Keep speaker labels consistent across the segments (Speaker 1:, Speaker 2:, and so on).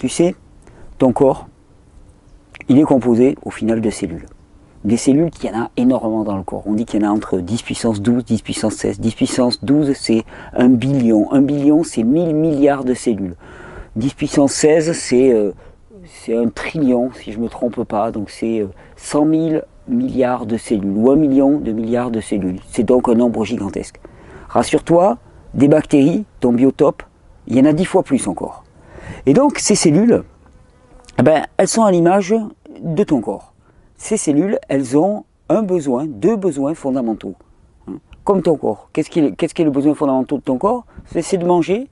Speaker 1: Tu sais, ton corps, il est composé au final de cellules. Des cellules, qu'il y en a énormément dans le corps. On dit qu'il y en a entre 10 puissance 12, 10 puissance 16. 10 puissance 12, c'est 1 billion. 1 billion, c'est 1000 milliards de cellules. 10 puissance 16, c'est 1 trillion, si je ne me trompe pas. Donc c'est 100 000 milliards de cellules, ou 1 million de milliards de cellules. C'est donc un nombre gigantesque. Rassure-toi, des bactéries, ton biotope, il y en a 10 fois plus encore. Et donc ces cellules, elles sont à l'image de ton corps. Ces cellules, elles ont deux besoins fondamentaux. Comme ton corps. Qu'est-ce qui est le besoin fondamental de ton corps? C'est de manger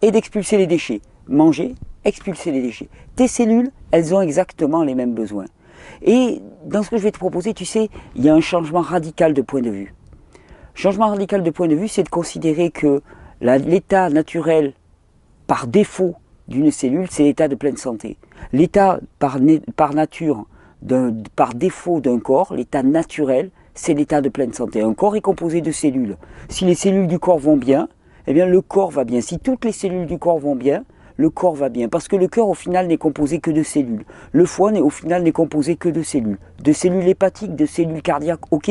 Speaker 1: et d'expulser les déchets. Manger, expulser les déchets. Tes cellules, elles ont exactement les mêmes besoins. Et dans ce que je vais te proposer, tu sais, il y a un changement radical de point de vue. Changement radical de point de vue, c'est de considérer que l'état naturel, par défaut d'une cellule, c'est l'état de pleine santé. L'état par nature, par défaut d'un corps, l'état naturel, c'est l'état de pleine santé. Un corps est composé de cellules. Si les cellules du corps vont bien, eh bien le corps va bien. Si toutes les cellules du corps vont bien, le corps va bien. Parce que le cœur, au final, n'est composé que de cellules. Le foie, au final, n'est composé que de cellules. De cellules hépatiques, de cellules cardiaques, ok.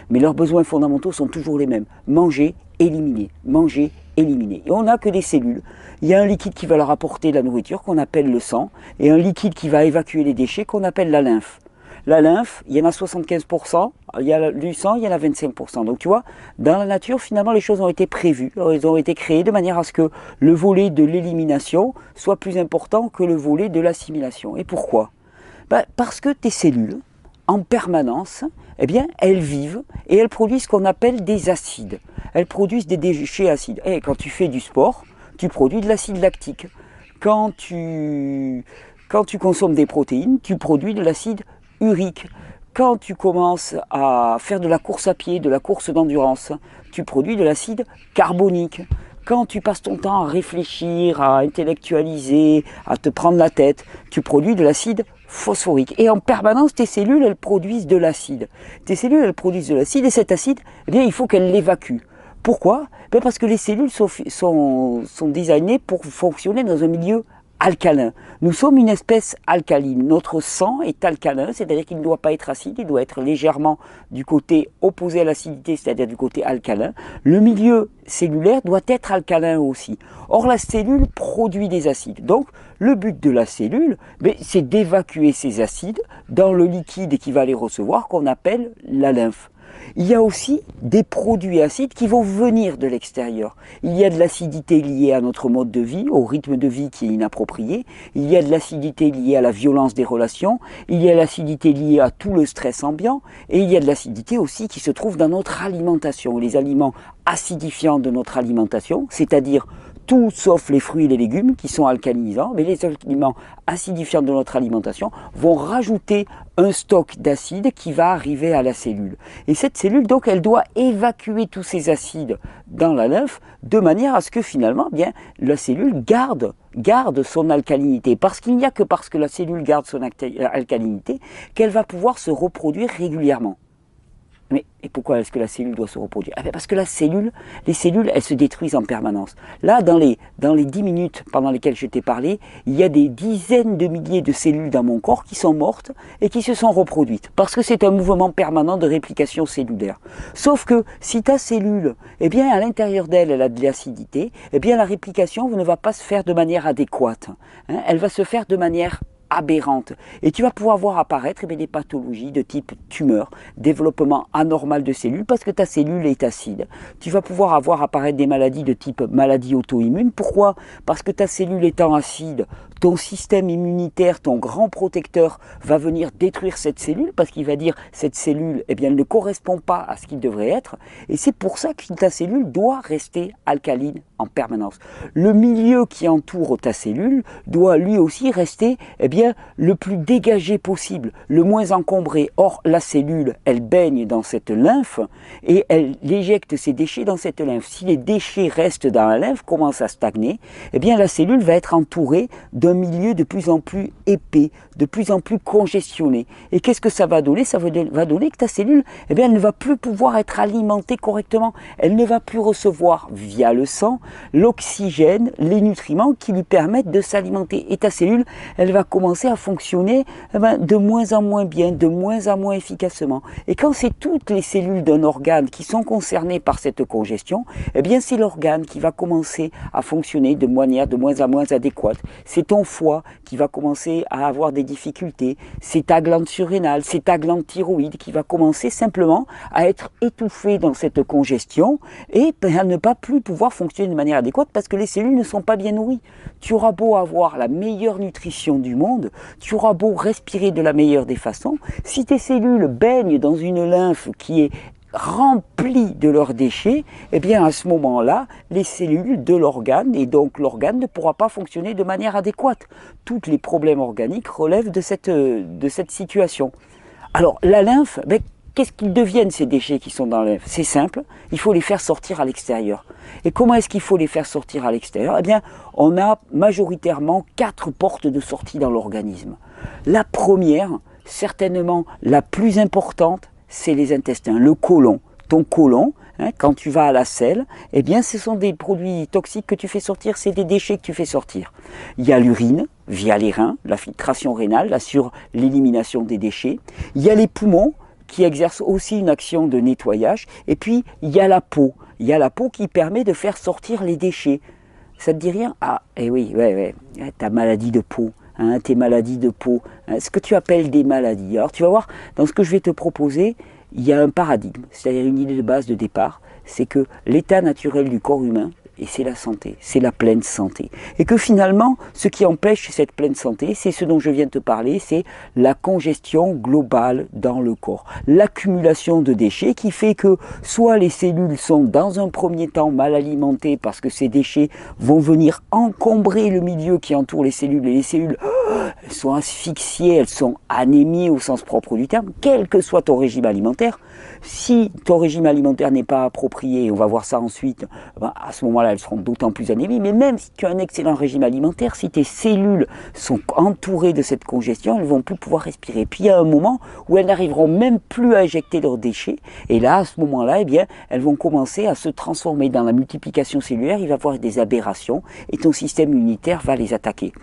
Speaker 1: Mais leurs besoins fondamentaux sont toujours les mêmes. Manger, éliminer. Manger, éliminer. Et on n'a que des cellules. Il y a un liquide qui va leur apporter la nourriture, qu'on appelle le sang, et un liquide qui va évacuer les déchets, qu'on appelle la lymphe. La lymphe, il y en a 75%, il y a du sang, il y en a 25%. Donc tu vois, dans la nature, finalement, les choses ont été prévues, elles ont été créées de manière à ce que le volet de l'élimination soit plus important que le volet de l'assimilation. Et pourquoi? Parce que tes cellules, en permanence, eh bien, elles vivent et elles produisent ce qu'on appelle des acides. Elles produisent des déchets acides. Et quand tu fais du sport, tu produis de l'acide lactique. Quand tu consommes des protéines, tu produis de l'acide urique. Quand tu commences à faire de la course à pied, de la course d'endurance, tu produis de l'acide carbonique. Quand tu passes ton temps à réfléchir, à intellectualiser, à te prendre la tête, tu produis de l'acide phosphorique. Et en permanence, tes cellules, elles produisent de l'acide. Tes cellules, elles produisent de l'acide et cet acide, eh bien, il faut qu'elles l'évacuent. Pourquoi? Parce que les cellules sont designées pour fonctionner dans un milieu alcalin. Nous sommes une espèce alcaline. Notre sang est alcalin, c'est-à-dire qu'il ne doit pas être acide, il doit être légèrement du côté opposé à l'acidité, c'est-à-dire du côté alcalin. Le milieu cellulaire doit être alcalin aussi. Or, la cellule produit des acides. Donc, le but de la cellule, c'est d'évacuer ces acides dans le liquide qui va les recevoir, qu'on appelle la lymphe. Il y a aussi des produits acides qui vont venir de l'extérieur. Il y a de l'acidité liée à notre mode de vie, au rythme de vie qui est inapproprié. Il y a de l'acidité liée à la violence des relations. Il y a l'acidité liée à tout le stress ambiant. Et il y a de l'acidité aussi qui se trouve dans notre alimentation. Les aliments acidifiants de notre alimentation, c'est-à-dire tout sauf les fruits et les légumes qui sont alcalinisants, mais les aliments acidifiants de notre alimentation vont rajouter un stock d'acide qui va arriver à la cellule. Et cette cellule, donc, elle doit évacuer tous ces acides dans la lymphe de manière à ce que finalement, bien, la cellule garde son alcalinité. Parce qu'il n'y a que parce que la cellule garde son alcalinité qu'elle va pouvoir se reproduire régulièrement. Mais et pourquoi est-ce que la cellule doit se reproduire? Parce que les cellules, elles se détruisent en permanence. Là, dans les 10 minutes pendant lesquelles je t'ai parlé, il y a des dizaines de milliers de cellules dans mon corps qui sont mortes et qui se sont reproduites. Parce que c'est un mouvement permanent de réplication cellulaire. Sauf que si ta cellule, eh bien, à l'intérieur d'elle, elle a de l'acidité, eh bien, la réplication ne va pas se faire de manière adéquate. Elle va se faire de manière aberrante. Et tu vas pouvoir voir apparaître des pathologies de type tumeur, développement anormal de cellules parce que ta cellule est acide. Tu vas pouvoir avoir apparaître des maladies de type maladie auto-immune. Pourquoi? Parce que ta cellule étant acide, ton système immunitaire, ton grand protecteur va venir détruire cette cellule parce qu'il va dire cette cellule, eh bien, elle ne correspond pas à ce qu'il devrait être. Et c'est pour ça que ta cellule doit rester alcaline en permanence. Le milieu qui entoure ta cellule doit lui aussi rester, eh bien, le plus dégagé possible, le moins encombré. Or, la cellule, elle baigne dans cette lymphe et elle éjecte ses déchets dans cette lymphe. Si les déchets restent dans la lymphe, commencent à stagner, eh bien, la cellule va être entourée d'un milieu de plus en plus épais, de plus en plus congestionné. Et qu'est-ce que ça va donner? Ça va donner que ta cellule, eh bien, elle ne va plus pouvoir être alimentée correctement. Elle ne va plus recevoir via le sang l'oxygène, les nutriments qui lui permettent de s'alimenter. Et ta cellule, elle va commencer à fonctionner de moins en moins bien, de moins en moins efficacement. Et quand c'est toutes les cellules d'un organe qui sont concernées par cette congestion, eh bien c'est l'organe qui va commencer à fonctionner de manière de moins en moins adéquate. C'est ton foie qui va commencer à avoir des difficultés, c'est ta glande surrénale, c'est ta glande thyroïde qui va commencer simplement à être étouffée dans cette congestion et à ne pas plus pouvoir fonctionner de manière adéquate parce que les cellules ne sont pas bien nourries. Tu auras beau avoir la meilleure nutrition du monde, tu auras beau respirer de la meilleure des façons, si tes cellules baignent dans une lymphe qui est remplis de leurs déchets, eh bien à ce moment-là, les cellules de l'organe, et donc l'organe ne pourra pas fonctionner de manière adéquate. Tous les problèmes organiques relèvent de cette situation. Alors la lymphe, qu'est-ce qu'ils deviennent ces déchets qui sont dans la lymphe? C'est simple, il faut les faire sortir à l'extérieur. Et comment est-ce qu'il faut les faire sortir à l'extérieur? Eh bien, on a majoritairement 4 portes de sortie dans l'organisme. La première, certainement la plus importante, c'est les intestins, le côlon. Ton côlon, quand tu vas à la selle, eh bien ce sont des produits toxiques que tu fais sortir, c'est des déchets que tu fais sortir. Il y a l'urine, via les reins, la filtration rénale assure l'élimination des déchets. Il y a les poumons, qui exercent aussi une action de nettoyage. Et puis, il y a la peau. Il y a la peau qui permet de faire sortir les déchets. Ça te dit rien? Ah, eh oui, ta maladie de peau. Tes maladies de peau, ce que tu appelles des maladies. Alors tu vas voir, dans ce que je vais te proposer, il y a un paradigme, c'est-à-dire une idée de base de départ, c'est que l'état naturel du corps humain, et c'est la santé, c'est la pleine santé. Et que finalement, ce qui empêche cette pleine santé, c'est ce dont je viens de te parler, c'est la congestion globale dans le corps. L'accumulation de déchets qui fait que soit les cellules sont dans un premier temps mal alimentées parce que ces déchets vont venir encombrer le milieu qui entoure les cellules et les cellules elles sont asphyxiées, elles sont anémiées au sens propre du terme, quel que soit ton régime alimentaire. Si ton régime alimentaire n'est pas approprié, on va voir ça ensuite, à ce moment-là elles seront d'autant plus anémiées, mais même si tu as un excellent régime alimentaire, si tes cellules sont entourées de cette congestion, elles ne vont plus pouvoir respirer. Puis il y a un moment où elles n'arriveront même plus à éjecter leurs déchets, et là, à ce moment-là, eh bien, elles vont commencer à se transformer dans la multiplication cellulaire, il va y avoir des aberrations, et ton système immunitaire va les attaquer.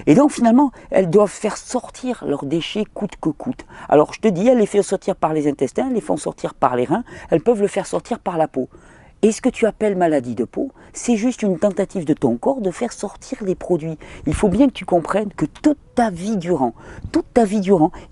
Speaker 1: Et donc finalement, elles doivent faire sortir leurs déchets coûte que coûte. Alors je te dis, elles les font sortir par les intestins, elles les font sortir par les reins, elles peuvent le faire sortir par la peau. Et ce que tu appelles maladie de peau, c'est juste une tentative de ton corps de faire sortir les produits. Il faut bien que tu comprennes que toute ta vie durant,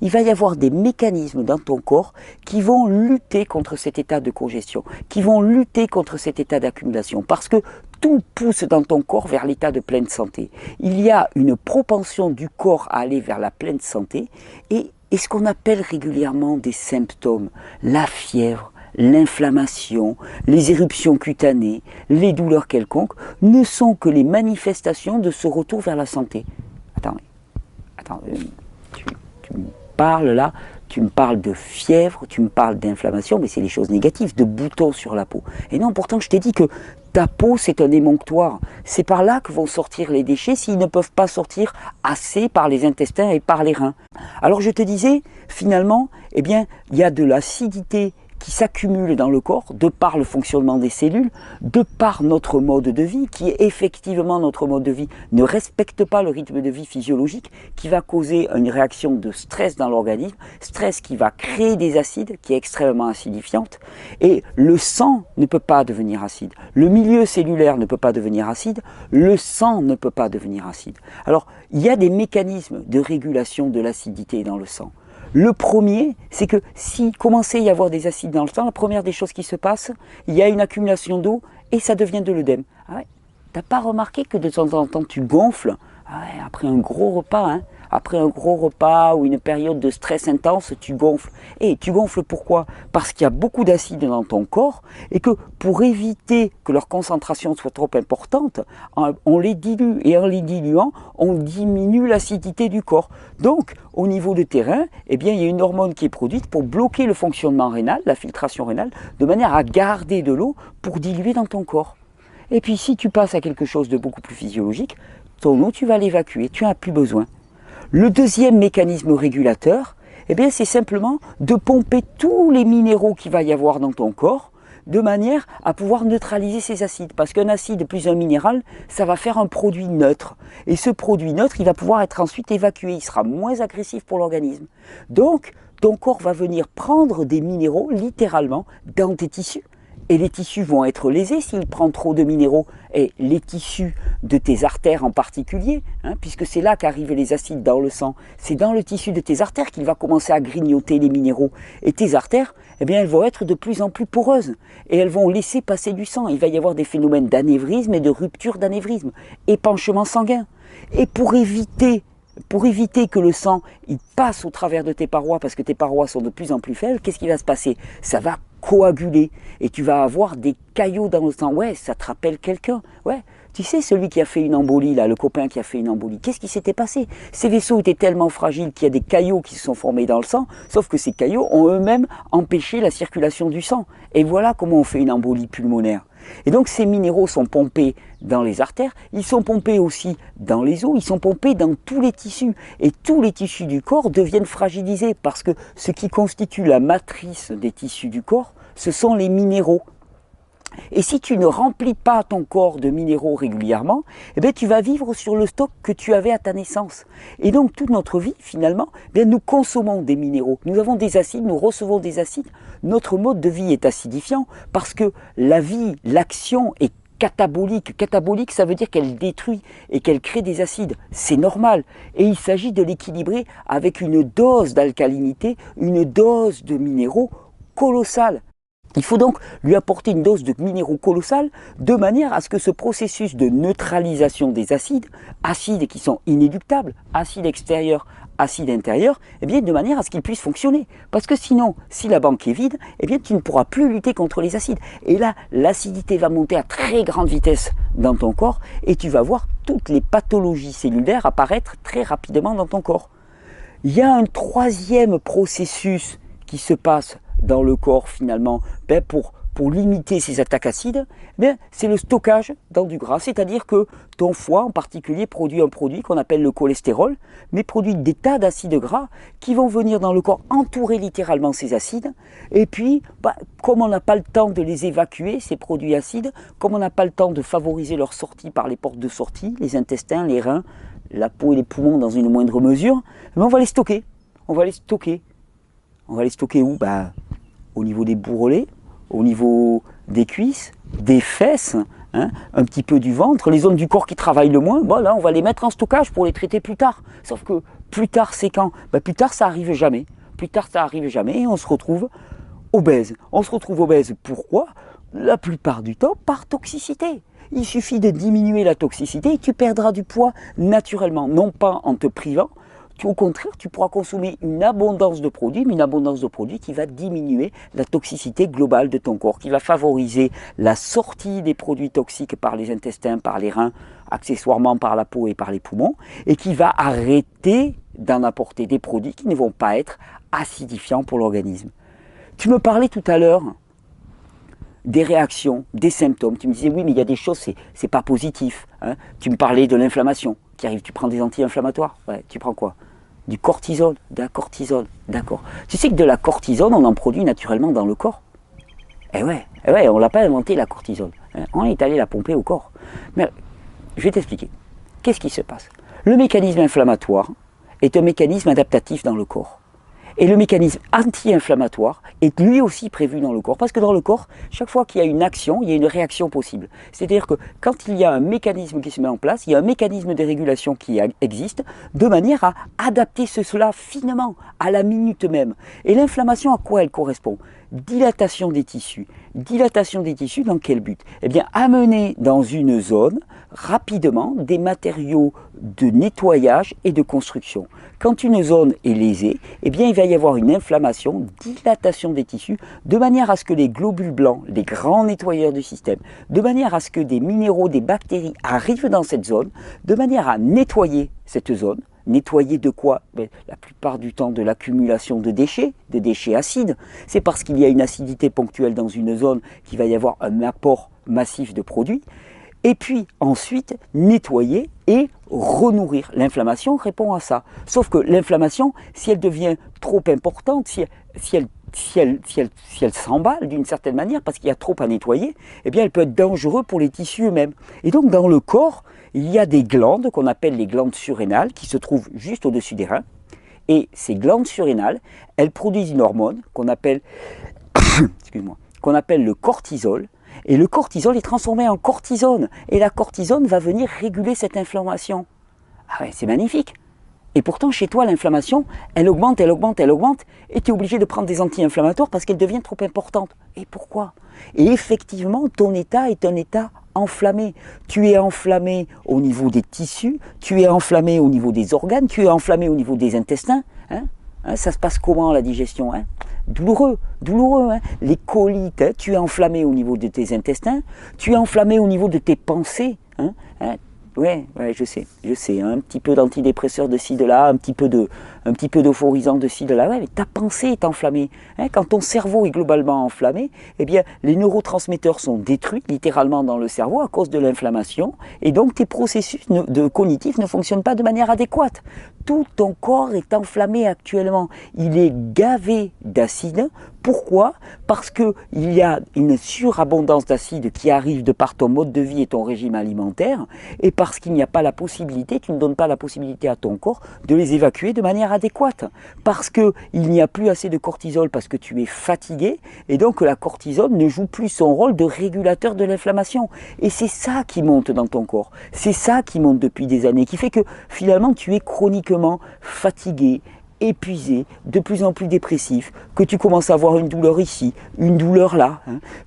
Speaker 1: il va y avoir des mécanismes dans ton corps qui vont lutter contre cet état de congestion, qui vont lutter contre cet état d'accumulation. Parce que tout pousse dans ton corps vers l'état de pleine santé. Il y a une propension du corps à aller vers la pleine santé et ce qu'on appelle régulièrement des symptômes, la fièvre, l'inflammation, les éruptions cutanées, les douleurs quelconques, ne sont que les manifestations de ce retour vers la santé. Attends, tu me parles là, tu me parles de fièvre, tu me parles d'inflammation, mais c'est les choses négatives, de boutons sur la peau. Et non, pourtant je t'ai dit que ta peau c'est un émonctoire, c'est par là que vont sortir les déchets s'ils ne peuvent pas sortir assez par les intestins et par les reins. Alors je te disais, finalement, eh bien, il y a de l'acidité qui s'accumule dans le corps, de par le fonctionnement des cellules, de par notre mode de vie, qui est effectivement notre mode de vie, ne respecte pas le rythme de vie physiologique, qui va causer une réaction de stress dans l'organisme, stress qui va créer des acides, qui est extrêmement acidifiante, et le sang ne peut pas devenir acide, le milieu cellulaire ne peut pas devenir acide, le sang ne peut pas devenir acide. Alors, il y a des mécanismes de régulation de l'acidité dans le sang. Le premier, c'est que s'il commençait à y avoir des acides dans le sang, la première des choses qui se passe, il y a une accumulation d'eau et ça devient de l'œdème. Ah ouais, t'as pas remarqué que de temps en temps tu gonfles après un gros repas, après un gros repas ou une période de stress intense, tu gonfles. Et tu gonfles pourquoi? Parce qu'il y a beaucoup d'acide dans ton corps et que pour éviter que leur concentration soit trop importante, on les dilue. Et en les diluant, on diminue l'acidité du corps. Donc, au niveau de tes reins, eh bien, il y a une hormone qui est produite pour bloquer le fonctionnement rénal, la filtration rénale, de manière à garder de l'eau pour diluer dans ton corps. Et puis, si tu passes à quelque chose de beaucoup plus physiologique, ton eau, tu vas l'évacuer, tu n'en as plus besoin. Le deuxième mécanisme régulateur, eh bien, c'est simplement de pomper tous les minéraux qu'il va y avoir dans ton corps, de manière à pouvoir neutraliser ces acides. Parce qu'un acide plus un minéral, ça va faire un produit neutre. Et ce produit neutre, il va pouvoir être ensuite évacué. Il sera moins agressif pour l'organisme. Donc, ton corps va venir prendre des minéraux, littéralement, dans tes tissus. Et les tissus vont être lésés s'il prend trop de minéraux. Et les tissus de tes artères en particulier, puisque c'est là qu'arrivent les acides dans le sang, c'est dans le tissu de tes artères qu'il va commencer à grignoter les minéraux. Et tes artères, eh bien, elles vont être de plus en plus poreuses. Et elles vont laisser passer du sang. Il va y avoir des phénomènes d'anévrisme et de rupture d'anévrisme. Épanchement sanguin. Et pour éviter que le sang il passe au travers de tes parois, parce que tes parois sont de plus en plus faibles, qu'est-ce qui va se passer? Ça va coaguler et tu vas avoir des caillots dans le sang. Ouais, ça te rappelle quelqu'un. Ouais, tu sais, celui qui a fait une embolie, là, le copain qui a fait une embolie, qu'est-ce qui s'était passé? Ces vaisseaux étaient tellement fragiles qu'il y a des caillots qui se sont formés dans le sang, sauf que ces caillots ont eux-mêmes empêché la circulation du sang. Et voilà comment on fait une embolie pulmonaire. Et donc ces minéraux sont pompés dans les artères, ils sont pompés aussi dans les os, ils sont pompés dans tous les tissus. Et tous les tissus du corps deviennent fragilisés parce que ce qui constitue la matrice des tissus du corps, ce sont les minéraux. Et si tu ne remplis pas ton corps de minéraux régulièrement, eh bien, tu vas vivre sur le stock que tu avais à ta naissance. Et donc toute notre vie, finalement, eh bien, nous consommons des minéraux. Nous avons des acides, nous recevons des acides. Notre mode de vie est acidifiant parce que la vie, l'action est catabolique. Catabolique, ça veut dire qu'elle détruit et qu'elle crée des acides. C'est normal. Et il s'agit de l'équilibrer avec une dose d'alcalinité, une dose de minéraux colossale. Il faut donc lui apporter une dose de minéraux colossale de manière à ce que ce processus de neutralisation des acides, acides qui sont inéluctables, acides extérieurs, acides intérieurs, eh bien de manière à ce qu'ils puissent fonctionner. Parce que sinon, si la banque est vide, eh bien tu ne pourras plus lutter contre les acides. Et là, l'acidité va monter à très grande vitesse dans ton corps et tu vas voir toutes les pathologies cellulaires apparaître très rapidement dans ton corps. Il y a un troisième processus qui se passe dans le corps finalement pour limiter ces attaques acides, c'est le stockage dans du gras, c'est-à-dire que ton foie en particulier produit un produit qu'on appelle le cholestérol, mais produit des tas d'acides gras qui vont venir dans le corps entourer littéralement ces acides, et puis comme on n'a pas le temps de les évacuer, ces produits acides, comme on n'a pas le temps de favoriser leur sortie par les portes de sortie, les intestins, les reins, la peau et les poumons dans une moindre mesure, on va les stocker, on va les stocker où? Au niveau des bourrelets, au niveau des cuisses, des fesses, un petit peu du ventre, les zones du corps qui travaillent le moins, là on va les mettre en stockage pour les traiter plus tard. Sauf que plus tard c'est quand? Plus tard ça arrive jamais. Plus tard ça arrive jamais et on se retrouve obèse. On se retrouve obèse, pourquoi? La plupart du temps par toxicité. Il suffit de diminuer la toxicité et tu perdras du poids naturellement, non pas en te privant. Au contraire, tu pourras consommer une abondance de produits, mais une abondance de produits qui va diminuer la toxicité globale de ton corps, qui va favoriser la sortie des produits toxiques par les intestins, par les reins, accessoirement par la peau et par les poumons, et qui va arrêter d'en apporter des produits qui ne vont pas être acidifiants pour l'organisme. Tu me parlais tout à l'heure des réactions, des symptômes. Tu me disais, oui, mais il y a des choses, c'est pas positif. Tu me parlais de l'inflammation qui arrive. Tu prends des anti-inflammatoires. Ouais, tu prends quoi? Du cortisol, de la cortisol, d'accord. Tu sais que de la cortisol, on en produit naturellement dans le corps. Eh ouais, on ne l'a pas inventé la cortisol. On est allé la pomper au corps. Mais je vais t'expliquer. Qu'est-ce qui se passe? Le mécanisme inflammatoire est un mécanisme adaptatif dans le corps. Et le mécanisme anti-inflammatoire est lui aussi prévu dans le corps. Parce que dans le corps, chaque fois qu'il y a une action, il y a une réaction possible. C'est-à-dire que quand il y a un mécanisme qui se met en place, il y a un mécanisme de régulation qui existe, de manière à adapter cela finement, à la minute même. Et l'inflammation, à quoi elle correspond? Dilatation des tissus. Dilatation des tissus dans quel but? Eh bien, amener dans une zone rapidement des matériaux de nettoyage et de construction. Quand une zone est lésée, eh bien, il va y avoir une inflammation, dilatation des tissus, de manière à ce que les globules blancs, les grands nettoyeurs du système, de manière à ce que des minéraux, des bactéries arrivent dans cette zone, de manière à nettoyer cette zone. Nettoyer de quoi? La plupart du temps de l'accumulation de déchets acides. C'est parce qu'il y a une acidité ponctuelle dans une zone qu'il va y avoir un apport massif de produits. Et puis ensuite, nettoyer et renourrir. L'inflammation répond à ça. Sauf que l'inflammation, si elle devient trop importante, si elle si elle s'emballe d'une certaine manière, parce qu'il y a trop à nettoyer, eh bien elle peut être dangereuse pour les tissus eux-mêmes. Et donc dans le corps, il y a des glandes qu'on appelle les glandes surrénales, qui se trouvent juste au-dessus des reins. Et ces glandes surrénales, elles produisent une hormone qu'on appelle, qu'on appelle le cortisol. Et le cortisol est transformé en cortisone. Et la cortisone va venir réguler cette inflammation. Ah ouais, c'est magnifique. Et pourtant, chez toi, l'inflammation, elle augmente, elle augmente, elle augmente, et tu es obligé de prendre des anti-inflammatoires parce qu'elle devient trop importante. Et pourquoi? Et effectivement, ton état est un état enflammé. Tu es enflammé au niveau des tissus, tu es enflammé au niveau des organes, tu es enflammé au niveau des intestins. Ça se passe comment la digestion? Douloureux, douloureux. Les colites, tu es enflammé au niveau de tes intestins, tu es enflammé au niveau de tes pensées. Ouais, je sais, un petit peu d'antidépresseur de ci, de là, un petit peu d'euphorisant de ci, de là, ouais, mais ta pensée est enflammée. Quand ton cerveau est globalement enflammé, eh bien, les neurotransmetteurs sont détruits littéralement dans le cerveau à cause de l'inflammation, et donc tes processus cognitifs ne fonctionnent pas de manière adéquate. Tout ton corps est enflammé actuellement, il est gavé d'acide. Pourquoi? Parce qu'il y a une surabondance d'acide qui arrive de par ton mode de vie et ton régime alimentaire, et parce qu'il n'y a pas la possibilité, tu ne donnes pas la possibilité à ton corps de les évacuer de manière adéquate. Parce qu'il n'y a plus assez de cortisol parce que tu es fatigué, et donc la cortisol ne joue plus son rôle de régulateur de l'inflammation. Et c'est ça qui monte dans ton corps, c'est ça qui monte depuis des années, qui fait que finalement tu es chroniquement fatigué, épuisé, de plus en plus dépressif, que tu commences à avoir une douleur ici, une douleur là,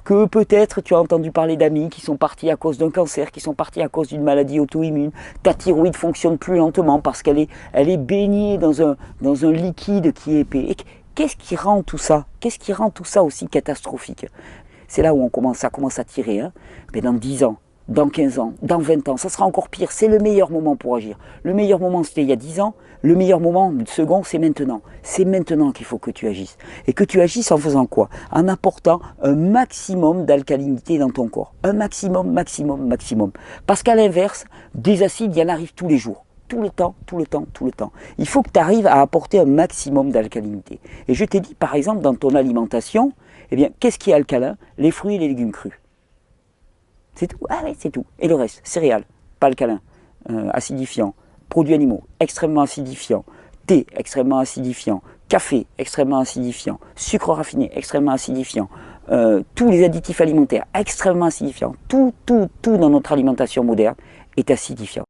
Speaker 1: que peut-être tu as entendu parler d'amis qui sont partis à cause d'un cancer, qui sont partis à cause d'une maladie auto-immune, ta thyroïde fonctionne plus lentement parce qu'elle est baignée dans un liquide qui est épais. Et qu'est-ce qui rend tout ça? Qu'est-ce qui rend tout ça aussi catastrophique? C'est là où ça commence à tirer. Mais dans 10 ans, dans 15 ans, dans 20 ans, ça sera encore pire. C'est le meilleur moment pour agir. Le meilleur moment, c'était il y a 10 ans. Le meilleur moment, second, c'est maintenant. C'est maintenant qu'il faut que tu agisses. Et que tu agisses en faisant quoi? En apportant un maximum d'alcalinité dans ton corps. Un maximum, maximum, maximum. Parce qu'à l'inverse, des acides, il y en arrive tous les jours. Tout le temps, tout le temps, tout le temps. Il faut que tu arrives à apporter un maximum d'alcalinité. Et je t'ai dit, par exemple, dans ton alimentation, eh bien, qu'est-ce qui est alcalin? Les fruits et les légumes crus. C'est tout. Ah oui, c'est tout. Et le reste, céréales, pas alcalin, acidifiant, produits animaux, extrêmement acidifiants, thé, extrêmement acidifiant, café, extrêmement acidifiant, sucre raffiné, extrêmement acidifiant, tous les additifs alimentaires, extrêmement acidifiants. Tout dans notre alimentation moderne est acidifiant.